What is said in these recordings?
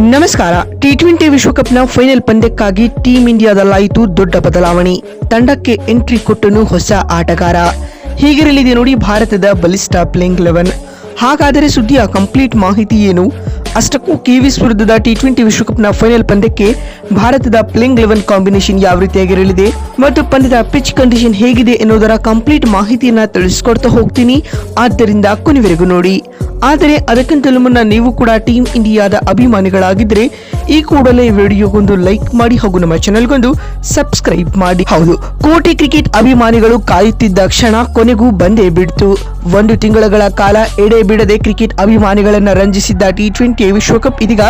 ನಮಸ್ಕಾರ. T20 ವಿಶ್ವಕಪ್ನ final ಪಂದ್ಯಕ್ಕಾಗಿ team ಇಂಡಿಯಾದಲ್ಲಾಯಿತು ದೊಡ್ಡ ಬದಲಾವಣೆ. ತಂಡಕ್ಕೆ ಎಂಟ್ರಿ ಕೊಟ್ಟನು ಹೊಸ ಆಟಗಾರ. ಹೀಗಿರಲಿದೆ ನೋಡಿ ಭಾರತದ ಬಲಿಷ್ಠ ಪ್ಲೇಯಿಂಗ್ 11. ಹಾಗಾದರೆ ಸುದ್ದಿಯ ಕಂಪ್ಲೀಟ್ ಮಾಹಿತಿ ಏನು? ಅಷ್ಟಕ್ಕೂ ಕಿವೀಸ್ ವಿರುದ್ಧದ ಟಿ20 ವಿಶ್ವಕಪ್ನ ಫೈನಲ್ ಪಂದ್ಯಕ್ಕೆ ಭಾರತದ ಪ್ಲೇಯಿಂಗ್ 11 ಕಾಂಬಿನೇಷನ್ ಯಾವ ರೀತಿಯಾಗಿರಲಿದೆ ಮತ್ತು ಪಂದ್ಯದ ಪಿಚ್ ಕಂಡೀಷನ್ ಹೇಗಿದೆ ಎನ್ನುವುದರ ಕಂಪ್ಲೀಟ್ ಮಾಹಿತಿಯನ್ನ ತಿಳಿಸ್ಕೊಡ್ತಾ ಹೋಗ್ತೀನಿ. ಆದ್ದರಿಂದ ಕೊನೆವರೆಗೂ ನೋಡಿ. ಆದರೆ ಅದಕ್ಕಿಂತಲೂ ಮುನ್ನ ನೀವು ಕೂಡ ಟೀಂ ಇಂಡಿಯಾದ ಅಭಿಮಾನಿಗಳಾಗಿದ್ದರೆ ಈ ಕೂಡಲೇ ವಿಡಿಯೋಗೊಂದು ಲೈಕ್ ಮಾಡಿ ಹಾಗೂ ನಮ್ಮ ಚಾನೆಲ್ಗೊಂದು ಸಬ್ಸ್ಕ್ರೈಬ್ ಮಾಡಿ. ಹೌದು, ಕೋಟಿ ಕ್ರಿಕೆಟ್ ಅಭಿಮಾನಿಗಳು ಕಾಯುತ್ತಿದ್ದ ಕ್ಷಣ ಕೊನೆಗೂ ಬಂದೇ ಬಿಡ್ತು. 1 ತಿಂಗಳ ಕಾಲ ಎಡೆ ಬಿಡದೆ ಕ್ರಿಕೆಟ್ ಅಭಿಮಾನಿಗಳನ್ನ ರಂಜಿಸಿದ್ದ ಟಿ20 ವಿಶ್ವಕಪ್ ಇದೀಗ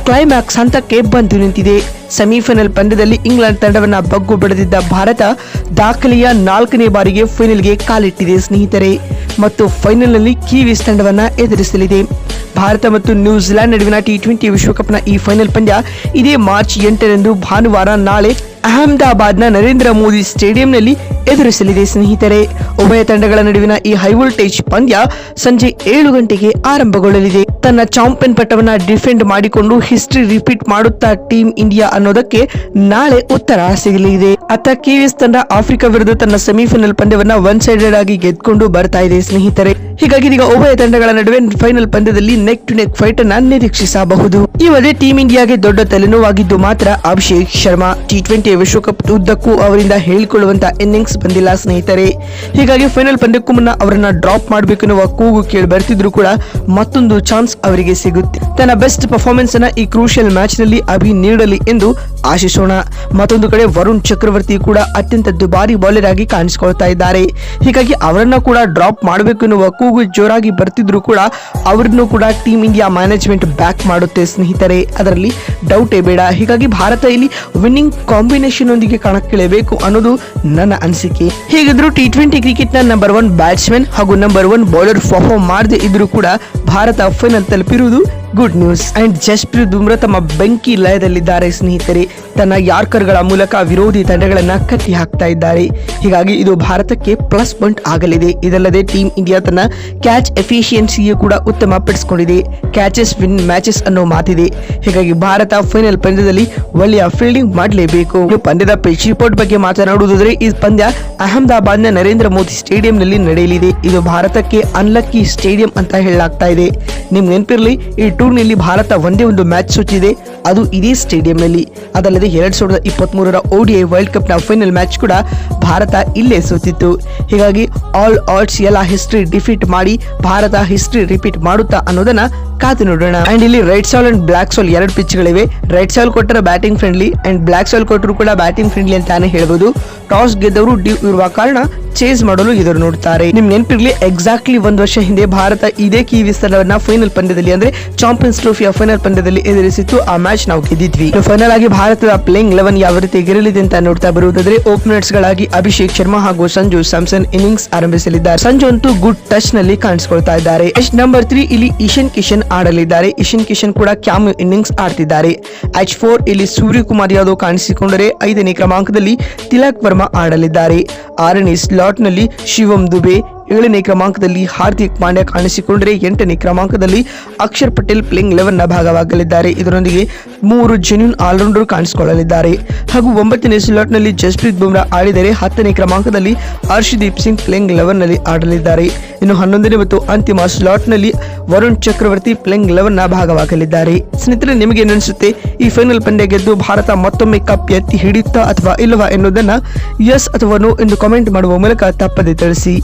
ಕ್ಲೈಮ್ಯಾಕ್ಸ್ ಹಂತಕ್ಕೆ ಬಂದು ನಿಂತಿದೆ. ಸೆಮಿಫೈನಲ್ ಪಂದ್ಯದಲ್ಲಿ ಇಂಗ್ಲೆಂಡ್ ತಂಡವನ್ನ ಬಗ್ಗು ಬಡಿದಿದ್ದ ಭಾರತ ದಾಖಲೆಯ 4ನೇ ಬಾರಿಗೆ ಫೈನಲ್ಗೆ ಕಾಲಿಟ್ಟಿದೆ ಸ್ನೇಹಿತರೆ. ಮತ್ತು ಫೈನಲ್ನಲ್ಲಿ ಕಿವೀಸ್ ತಂಡವನ್ನ ಎದುರಿಸಲಿದೆ. ಭಾರತ ಮತ್ತು ನ್ಯೂಜಿಲೆಂಡ್ ನಡುವಿನ ಟಿ20 ವಿಶ್ವಕಪ್ನ ಈ ಫೈನಲ್ ಪಂದ್ಯ ಇದೇ ಮಾರ್ಚ್ 8ರಂದು ಭಾನುವಾರ ನಾಳೆ ಅಹಮದಾಬಾದ್ನ ನರೇಂದ್ರ ಮೋದಿ ಸ್ಟೇಡಿಯಂನಲ್ಲಿ ಎದುರಿಸಲಿದೆ ಸ್ನೇಹಿತರೆ. ಉಭಯ ತಂಡಗಳ ನಡುವಿನ ಈ ಹೈ ವೋಲ್ಟೇಜ್ ಪಂದ್ಯ ಸಂಜೆ 7 ಗಂಟೆಗೆ ಆರಂಭಗೊಳ್ಳಲಿದೆ. ತನ್ನ ಚಾಂಪಿಯನ್ ಪಟ್ಟವನ್ನ ಡಿಫೆಂಡ್ ಮಾಡಿಕೊಂಡು ಹಿಸ್ಟ್ರಿ ರಿಪೀಟ್ ಮಾಡುತ್ತಾ ಟೀಂ ಇಂಡಿಯಾ ಅನ್ನೋದಕ್ಕೆ ನಾಳೆ ಉತ್ತರ ಸಿಗಲಿದೆ. ಅತ್ತ ಕಿವೀಸ್ ತಂಡ ಆಫ್ರಿಕಾ ವಿರುದ್ಧ ತನ್ನ ಸೆಮಿಫೈನಲ್ ಪಂದ್ಯವನ್ನ ಒನ್ ಸೈಡೆಡ್ ಆಗಿ ಗೆದ್ದುಕೊಂಡು ಬರ್ತಾ ಇದೆ ಸ್ನೇಹಿತರೆ. ಹೀಗಾಗಿ ಈಗ ಉಭಯ ತಂಡಗಳ ನಡುವೆ ಫೈನಲ್ ಪಂದ್ಯದಲ್ಲಿ ನೆಕ್ ಟು ನೆಕ್ ಫೈಟ್ ಅನ್ನ ನಿರೀಕ್ಷಿಸಬಹುದು. ಈ ವೇಳೆ ಟೀಂ ಇಂಡಿಯಾಗೆ ದೊಡ್ಡ ತಲೆನೋವಾಗಿದ್ದು ಮಾತ್ರ ಅಭಿಷೇಕ್ ಶರ್ಮಾ. ಟಿ20 ವಿಶ್ವಕಪ್ ಉದ್ದಕ್ಕೂ ಅವರಿಂದ ಹೇಳಿಕೊಳ್ಳುವಂತ ಇನ್ನಿಂಗ್ಸ್ ಬಂದಿಲ್ಲ ಸ್ನೇಹಿತರೆ. ಹೀಗಾಗಿ ಫೈನಲ್ ಪಂದ್ಯಕ್ಕೂ ಮುನ್ನ ಅವರನ್ನ ಡ್ರಾಪ್ ಮಾಡಬೇಕೆನ್ನುವ ಕೂಗು ಕೇಳಿ ಬರ್ತಿದ್ರು ಕೂಡ ಮತ್ತೊಂದು ಚಾನ್ಸ್ ಅವರಿಗೆ ಸಿಗುತ್ತೆ. ತನ್ನ ಬೆಸ್ಟ್ ಪರ್ಫಾರ್ಮೆನ್ಸ್ ಅನ್ನ ಈ ಕ್ರೂಷಿಯಲ್ ಮ್ಯಾಚ್ ನಲ್ಲಿ ಅಭಿ ನೀಡಲಿ ಎಂದು ಆಶಿಸೋಣ. ಮತ್ತೊಂದು ಕಡೆ ವರುಣ್ ಚಕ್ರವರ್ತಿ ಕೂಡ ಅತ್ಯಂತ ದುಬಾರಿ ಬೌಲರ್ ಆಗಿ ಕಾಣಿಸಿಕೊಳ್ತಾ ಇದ್ದಾರೆ. ಹೀಗಾಗಿ ಅವರನ್ನ ಕೂಡ ಡ್ರಾಪ್ ಮಾಡಬೇಕೆನ್ನುವ ಕೂಗು ಜೋರಾಗಿ ಬರ್ತಿದ್ರು ಕೂಡ ಅವರನ್ನು ಕೂಡ ಟೀಂ ಇಂಡಿಯಾ ಮ್ಯಾನೇಜ್ಮೆಂಟ್ ಬ್ಯಾಕ್ ಮಾಡುತ್ತೆ ಸ್ನೇಹಿತರೆ, ಅದರಲ್ಲಿ ಡೌಟೇ ಬೇಡ. ಹೀಗಾಗಿ ಭಾರತ ಇಲ್ಲಿ ವಿನ್ನಿಂಗ್ ಕಾಂಬಿನೇಷನ್ ಒಂದಿಗೆ ಕಣಕ್ಕಿಳಿಯಬೇಕು ಅನ್ನೋದು ನನ್ನ ಅನಿಸಿಕೆ. ಹೀಗಿದ್ರು ಟಿ20 ಕ್ರಿಕೆಟ್ ನ ನಂಬರ್ 1 ಬ್ಯಾಟ್ಸ್ಮನ್ ಹಾಗೂ ನಂಬರ್ 1 ಬೌಲರ್ ಪರ್ಫಾರ್ಮ್ ಮಾಡದೆ ಇದ್ರೂ ಕೂಡ ಭಾರತ ಫೈನಲ್ ತಲುಪಿರುವುದು good news. And Jasprit Bumrah ತಮ್ಮ ಬೆಂಕಿ ಲಯದಲ್ಲಿದ್ದಾರೆ ಸ್ನೇಹಿತರೆ. ತನ್ನ ಯಾರ್ಕರ್ಗಳ ಮೂಲಕ ವಿರೋಧಿ ತಂಡಗಳನ್ನ ಕಟ್ಟಿ ಹಾಕ್ತಾ ಇದ್ದಾರೆ. ಹೀಗಾಗಿ ಇದು ಭಾರತಕ್ಕೆ ಪ್ಲಸ್ ಪಾಯಿಂಟ್ ಆಗಲಿದೆ. ಇದಲ್ಲದೆ ಟೀಂ ಇಂಡಿಯಾ ತನ್ನ ಕ್ಯಾಚ್ ಎಫಿಷಿಯನ್ಸಿಯು ಕೂಡ ಉತ್ತಮ ಪಡಿಸಿಕೊಂಡಿದೆ. ಕ್ಯಾಚಸ್ ವಿನ್ ಮ್ಯಾಚಸ್ ಅನ್ನೋ ಮಾತಿದೆ. ಹೀಗಾಗಿ ಭಾರತ ಫೈನಲ್ ಪಂದ್ಯದಲ್ಲಿ ಒಳ್ಳೆಯ ಫೀಲ್ಡಿಂಗ್ ಮಾಡಲೇಬೇಕು. ಪಂದ್ಯದ ಪಿಚ್ ರಿಪೋರ್ಟ್ ಬಗ್ಗೆ ಮಾತನಾಡುವುದಾದರೆ ಈ ಪಂದ್ಯ ಅಹಮದಾಬಾದ್ನ ನರೇಂದ್ರ ಮೋದಿ ಸ್ಟೇಡಿಯಂನಲ್ಲಿ ನಡೆಯಲಿದೆ. ಇದು ಭಾರತಕ್ಕೆ ಅನ್ಲಕ್ಕಿ ಸ್ಟೇಡಿಯಂ ಅಂತ ಹೇಳಲಾಗ್ತಾ ಇದೆ. ನಿಮ್ಗೆ ನೆನಪಿರಲಿ, ಈ ಟೂರ್ನಿಯಲ್ಲಿ ಭಾರತ ಒಂದೇ ಒಂದು ಮ್ಯಾಚ್ ಸೋತಿದೆ, ಅದು ಇದೇ ಸ್ಟೇಡಿಯಂನಲ್ಲಿ. ಅದಲ್ಲದೆ 2023ರ ODI ವರ್ಲ್ಡ್ ಕಪ್ ನ ಫೈನಲ್ ಮ್ಯಾಚ್ ಕೂಡ ಭಾರತ ಇಲ್ಲೇ ಸೋತಿತ್ತು. ಹೀಗಾಗಿ ಆಲ್ ಆಡ್ಸ್ ಎಲ್ಲ ಹಿಸ್ಟ್ರಿ ಡಿಫೀಟ್ ಮಾಡಿ ಭಾರತ ಹಿಸ್ಟ್ರಿ ರಿಪೀಟ್ ಮಾಡುತ್ತಾ ಅನ್ನೋದನ್ನ ಕಾದು ನೋಡೋಣ. ಅಂಡ್ ಇಲ್ಲಿ ರೈಟ್ ಸಾಲ್ ಅಂಡ್ ಬ್ಲಾಕ್ ಸಾಲ್ 2 ಪಿಚ್ ಗಳಿವೆ. ರೈಟ್ ಸಾಲ್ ಕೊಟ್ಟರೆ ಬ್ಯಾಟಿಂಗ್ ಫ್ರೆಂಡ್ಲಿ ಅಂಡ್ ಬ್ಲಾಕ್ ಸಾಲ್ ಕೊಟ್ಟರು ಕೂಡ ಬ್ಯಾಟಿಂಗ್ ಫ್ರೆಂಡ್ಲಿ ಅಂತಾನೆ ಹೇಳ್ಬೋದು. ಟಾಸ್ ಗೆದ್ದವರು ಡ್ಯೂ ಇರುವ ಕಾರಣ ಚೇಸ್ ಮಾಡಲು ಎದುರು ನೋಡ್ತಾರೆ. ನಿಮ್ ನೆನಪಿರ್ಲಿ, ಎಕ್ಸಾಕ್ಟ್ಲಿ 1 ವರ್ಷ ಹಿಂದೆ ಭಾರತ ಇದೇ ಕಿವೀಸ್ ತಂಡವನ್ನ ಫೈನಲ್ ಪಂದ್ಯದಲ್ಲಿ ಅಂದ್ರೆ ಚಾಂಪಿಯನ್ಸ್ ಟ್ರೋಫಿಯ ಫೈನಲ್ ಪಂದ್ಯದಲ್ಲಿ ಎದುರಿಸಿತ್ತು. ಆ ಮ್ಯಾಚ್ ನಾವು ಗೆದ್ದಿದ್ವಿ. ಫೈನಲ್ ಆಗಿ ಭಾರತದ ಪ್ಲೇಯಿಂಗ್ 11 ಯಾವ ರೀತಿ ಗಿರಲಿದೆ ಅಂತ ನೋಡ್ತಾ ಬರುವುದಾದ್ರೆ ಓಪನರ್ಸ್ ಗಳಾಗಿ ಅಭಿಷೇಕ್ ಶರ್ಮಾ ಹಾಗೂ ಸಂಜು ಸ್ಯಾಮ್ಸನ್ ಇನ್ನಿಂಗ್ಸ್ ಆರಂಭಿಸಲಿದ್ದಾರೆ. ಸಂಜು ಅಂತೂ ಗುಡ್ ಟಚ್ ನಲ್ಲಿ ಕಾಣಿಸಿಕೊಳ್ತಾ ಇದ್ದಾರೆ. ನಂಬರ್ 3 ಇಲ್ಲಿ ಇಶಾನ್ ಕಿಶನ್ ಆಡಲಿದ್ದಾರೆ. ಇಶಾನ್ ಕಿಶನ್ ಕೂಡ ಕ್ಯಾಮ್ಯೂ ಇನ್ನಿಂಗ್ಸ್ ಆಡ್ತಿದ್ದಾರೆ. H4 ಇಲ್ಲಿ ಸೂರ್ಯಕುಮಾರ್ ಯಾದವ್ ಕಾಣಿಸಿಕೊಂಡರೆ 5ನೇ ಕ್ರಮಾಂಕದಲ್ಲಿ ತಿಲಕ್ ವರ್ಮಾ ಆಡಲಿದ್ದಾರೆ. 6ನೇ ಸ್ಲಾಟ್ ನಲ್ಲಿ ಶಿವಮ್ ದುಬೆ, 7ನೇ ಕ್ರಮಾಂಕದಲ್ಲಿ ಹಾರ್ದಿಕ್ ಪಾಂಡ್ಯ ಕಾಣಿಸಿಕೊಂಡರೆ 8ನೇ ಕ್ರಮಾಂಕದಲ್ಲಿ ಅಕ್ಷರ್ ಪಟೇಲ್ ಪ್ಲೇಯಿಂಗ್ 11ನ ಭಾಗವಾಗಲಿದ್ದಾರೆ. ಇದರೊಂದಿಗೆ 3 ಜೆನ್ಯೂನ್ ಆಲ್ರೌಂಡರ್ ಕಾಣಿಸಿಕೊಳ್ಳಲಿದ್ದಾರೆ. ಹಾಗೂ 9ನೇ ಸ್ಲಾಟ್ ನಲ್ಲಿ ಜಸ್ಪ್ರೀತ್ ಬುಮ್ರಾ ಆಡಿದರೆ 10ನೇ ಕ್ರಮಾಂಕದಲ್ಲಿ ಹರ್ಷದೀಪ್ ಸಿಂಗ್ ಪ್ಲೇಯಿಂಗ್ 11 ನಲ್ಲಿ ಆಡಲಿದ್ದಾರೆ. ಇನ್ನು 11ನೇ ಮತ್ತು ಅಂತಿಮ ಸ್ಲಾಟ್ ನಲ್ಲಿ ವರುಣ್ ಚಕ್ರವರ್ತಿ ಪ್ಲೇಯಿಂಗ್ 11ನ ಭಾಗವಾಗಲಿದ್ದಾರೆ. ಸ್ನೇಹಿತರೆ, ನಿಮಗೆ ಅನಿಸುತ್ತೆ ಈ ಫೈನಲ್ ಪಂದ್ಯ ಗೆದ್ದು ಭಾರತ ಮತ್ತೊಮ್ಮೆ ಕಪ್ ಎತ್ತಿ ಹಿಡಿಯುತ್ತಾ ಅಥವಾ ಇಲ್ಲವಾ ಎನ್ನುವುದನ್ನ ಎಸ್ ಅಥವಾ ನೋ ಎಂದು ಕಾಮೆಂಟ್ ಮಾಡುವ ಮೂಲಕ ತಪ್ಪದೆ ತಿಳಿಸಿ.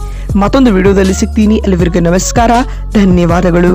ಮತ್ತೊಂದು ವಿಡಿಯೋದಲ್ಲಿ ಸಿಗ್ತೀನಿ. ಅಲ್ಲಿವರೆಗೂ ನಮಸ್ಕಾರ, ಧನ್ಯವಾದಗಳು.